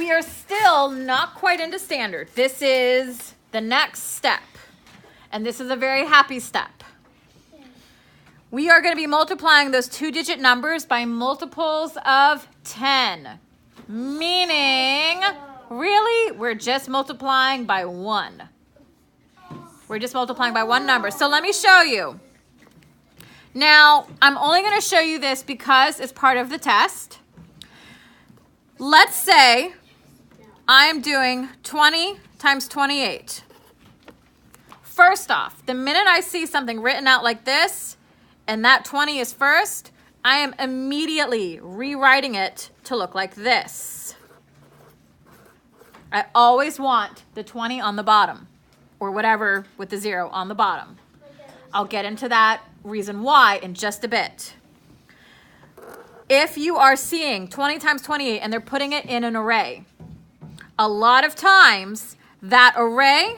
we are still not quite into standard. This is the next step. And this is a very happy step. We are going to be multiplying those 2-digit numbers by multiples of 10. Meaning, really, we're just multiplying by 1. We're just multiplying by one number. So let me show you. Now, I'm only going to show you this because it's part of the test. Let's say I'm doing 20 times 28. First off, the minute I see something written out like this, and that 20 is first, I am immediately rewriting it to look like this. I always want the 20 on the bottom, or whatever with the 0 on the bottom. I'll get into that reason why in just a bit. If you are seeing 20 times 28 and they're putting it in an array, a lot of times that array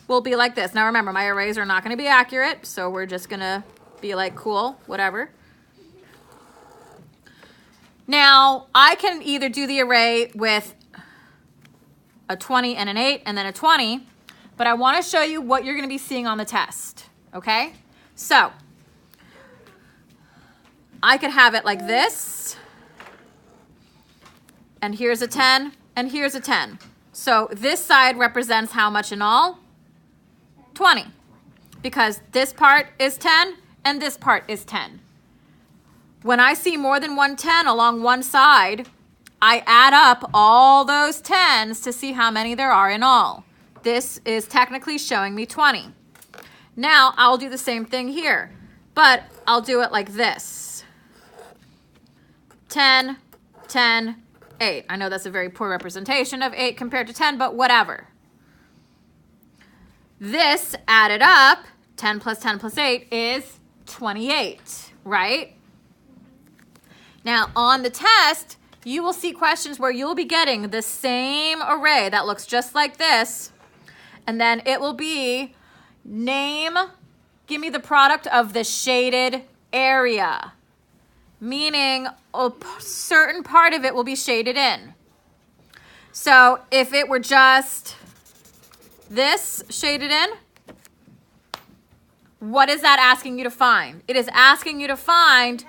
will be like this. Now remember, my arrays are not going to be accurate, so we're just going to be like, cool, whatever. Now, I can either do the array with a 20 and an 8 and then a 20, but I want to show you what you're going to be seeing on the test, okay? So, I could have it like this, and here's a 10, and here's a 10. So this side represents how much in all? 20, because this part is 10 and this part is 10. When I see more than one 10 along one side, I add up all those 10s to see how many there are in all. This is technically showing me 20. Now I'll do the same thing here, but I'll do it like this. 10, 10, 8. I know that's a very poor representation of 8 compared to 10, but whatever. This added up, 10 plus 10 plus 8 is 28, right? Now on the test, you will see questions where you'll be getting the same array that looks just like this, and then it will be give me the product of the shaded area, meaning a certain part of it will be shaded in. So if it were just this shaded in, what is that asking you to find? It is asking you to find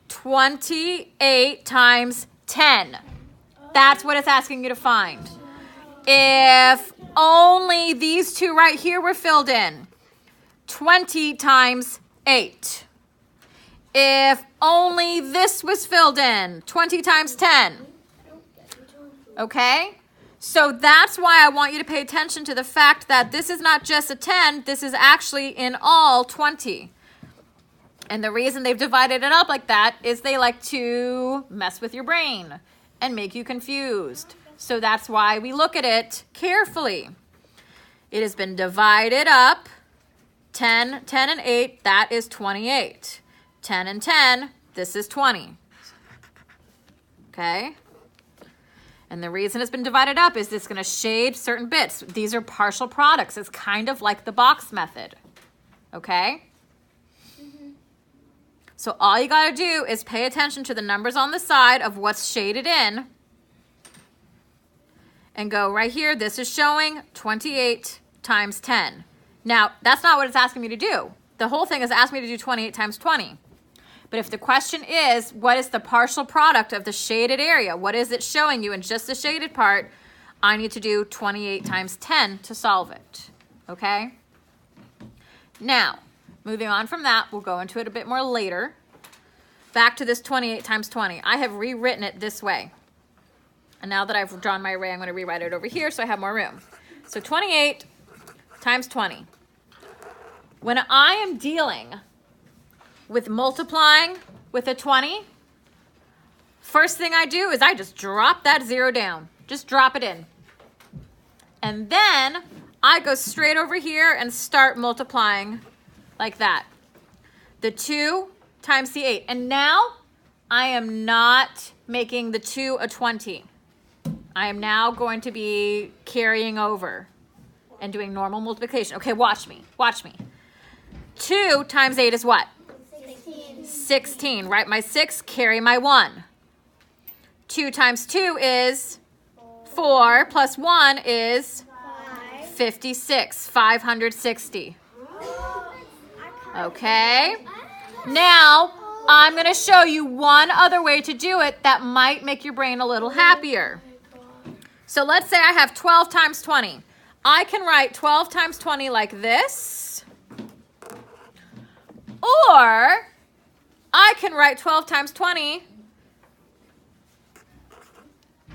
28 times 10. That's what it's asking you to find. If only these two right here were filled in, 20 times 8. If only this was filled in, 20 times 10. Okay? So that's why I want you to pay attention to the fact that this is not just a 10, this is actually in all 20. And the reason they've divided it up like that is they like to mess with your brain and make you confused. So that's why we look at it carefully. It has been divided up. 10, 10, and 8, that is 28. 10 and 10, this is 20. Okay? And the reason it's been divided up is it's going to shade certain bits. These are partial products. It's kind of like the box method. Okay? So all you got to do is pay attention to the numbers on the side of what's shaded in and go right here. This is showing 28 times 10. Now, that's not what it's asking me to do. The whole thing is asking me to do 28 times 20. But if the question is, what is the partial product of the shaded area? What is it showing you in just the shaded part? I need to do 28 times 10 to solve it. Okay? Now, moving on from that, we'll go into it a bit more later. Back to this 28 times 20. I have rewritten it this way. And now that I've drawn my array, I'm going to rewrite it over here so I have more room. So 28 times 20. When I am dealing with multiplying with a 20, first thing I do is I just drop that 0 down. Just drop it in. And then I go straight over here and start multiplying like that. The 2 times the 8. And now I am not making the 2 a 20. I am now going to be carrying over and doing normal multiplication. Okay, watch me. Watch me. 2 times 8 is what? 16. 16, right? My 6, carry my 1. 2 times 2 is 4 plus 1 is 56, 560. Okay. Now, I'm going to show you one other way to do it that might make your brain a little happier. So let's say I have 12 times 20. I can write 12 times 20 like this. Or I can write 12 times 20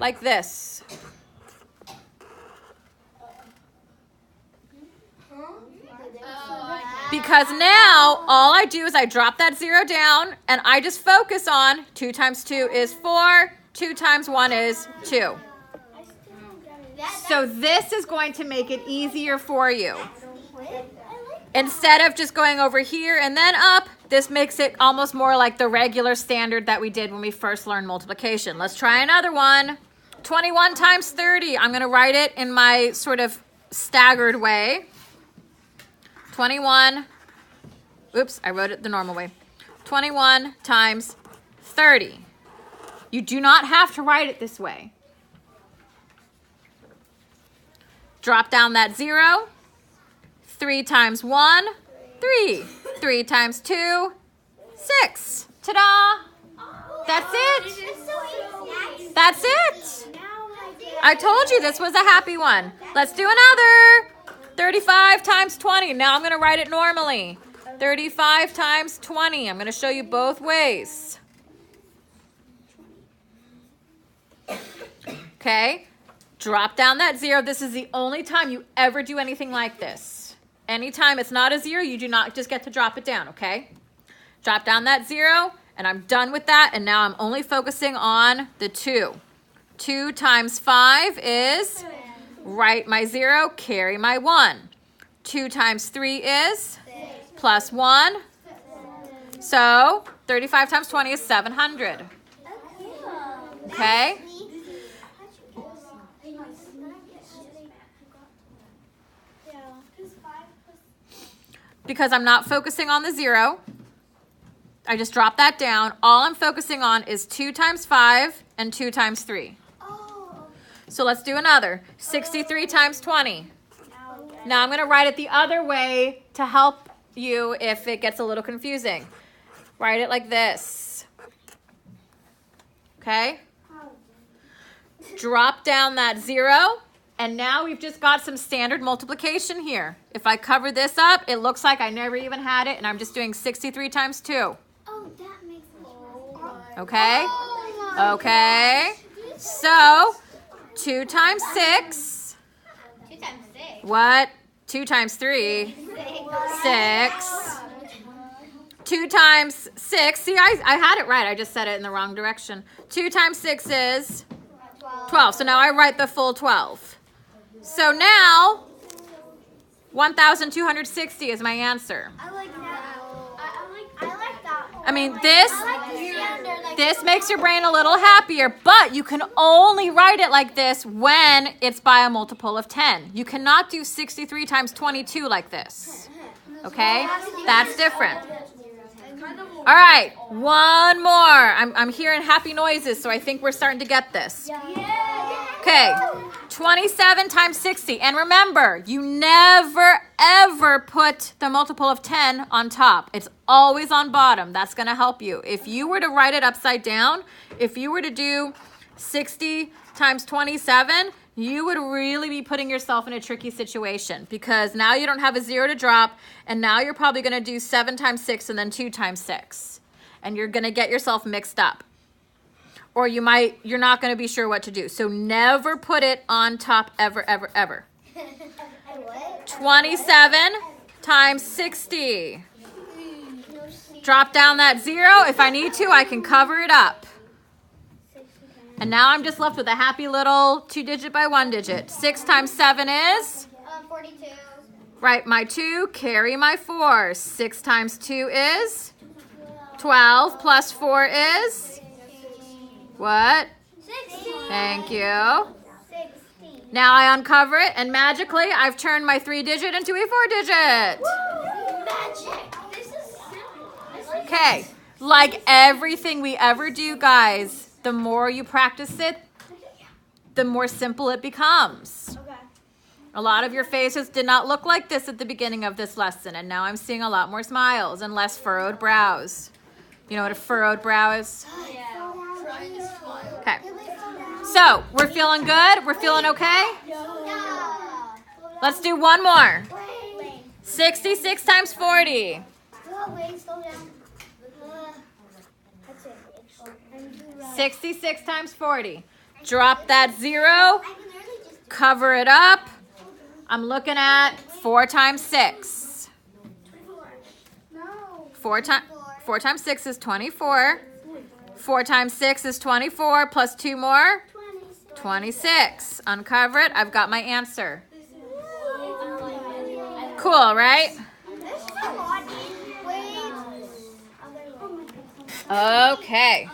like this. Because now all I do is I drop that 0 down and I just focus on 2 times 2 is 4, 2 times 1 is 2. So this is going to make it easier for you. Instead of just going over here and then up, this makes it almost more like the regular standard that we did when we first learned multiplication. Let's try another one. 21 times 30. I'm going to write it in my sort of staggered way. 21, oops, I wrote it the normal way. 21 times 30. You do not have to write it this way. Drop down that 0. 3 times 1, 3. 3 times 2, 6. Ta-da! That's it. That's it. I told you this was a happy one. Let's do another. 35 times 20. Now I'm going to write it normally. 35 times 20. I'm going to show you both ways. Okay. Drop down that 0. This is the only time you ever do anything like this. Anytime it's not a 0, you do not just get to drop it down, okay? Drop down that 0, and I'm done with that, and now I'm only focusing on the 2. 2 times 5 is... Write my 0, carry my 1. 2 times 3 is plus 1. So 35 times 20 is 700. Okay? Because I'm not focusing on the 0. I just drop that down. All I'm focusing on is 2 times 5 and 2 times 3. So let's do another. 63 times 20. Now I'm going to write it the other way to help you if it gets a little confusing. Write it like this. Okay? Drop down that 0. And now we've just got some standard multiplication here. If I cover this up, it looks like I never even had it, and I'm just doing 63 times 2. Oh, that makes sense. Okay? Okay. So... 2 times 6. 2 times 6. What? 2 times 3. 6. 2 times 6. See, I had it right. I just said it in the wrong direction. 2 times 6 is 12. So now I write the full 12. So now 1,260 is my answer. I like that. I like that. I mean, this makes your brain a little happier, but you can only write it like this when it's by a multiple of 10. You cannot do 63 times 22 like this. Okay? That's different. All right, one more. I'm hearing happy noises, so I think we're starting to get this. Okay, 27 times 60. And remember, you never, ever put the multiple of 10 on top. It's always on bottom. That's going to help you. If you were to write it upside down, if you were to do 60 times 27, you would really be putting yourself in a tricky situation because now you don't have a 0 to drop, and now you're probably going to do 7 times 6 and then 2 times 6. And you're going to get yourself mixed up. Or you're not going to be sure what to do. So never put it on top ever, ever, ever. 27 times 60. Drop down that 0. If I need to, I can cover it up. And now I'm just left with a happy little 2-digit by 1-digit. 6 times 7 is? 42. Write my 2, carry my 4. 6 times 2 is? 12 plus 4 is? What? 16. Thank you. 16. Now I uncover it, and magically I've turned my 3-digit into a 4-digit. Magic. This is simple. Okay, like everything we ever do, guys, the more you practice it, the more simple it becomes. Okay. A lot of your faces did not look like this at the beginning of this lesson, and now I'm seeing a lot more smiles and less furrowed brows. You know what a furrowed brow is? Yeah. Trying to smile. Okay. So, we're feeling good? We're feeling okay? No. Let's do one more. Wait. 66 times 40. Wait, slow down. That's it. 66 times 40. Drop that 0. Cover it up. I'm looking at 4 times 6. No. 4 times 6 is 24. 4 times 6 is 24 plus 2 more. 26. Uncover it. I've got my answer. Cool, right? This is a lot easier. Wait. Okay.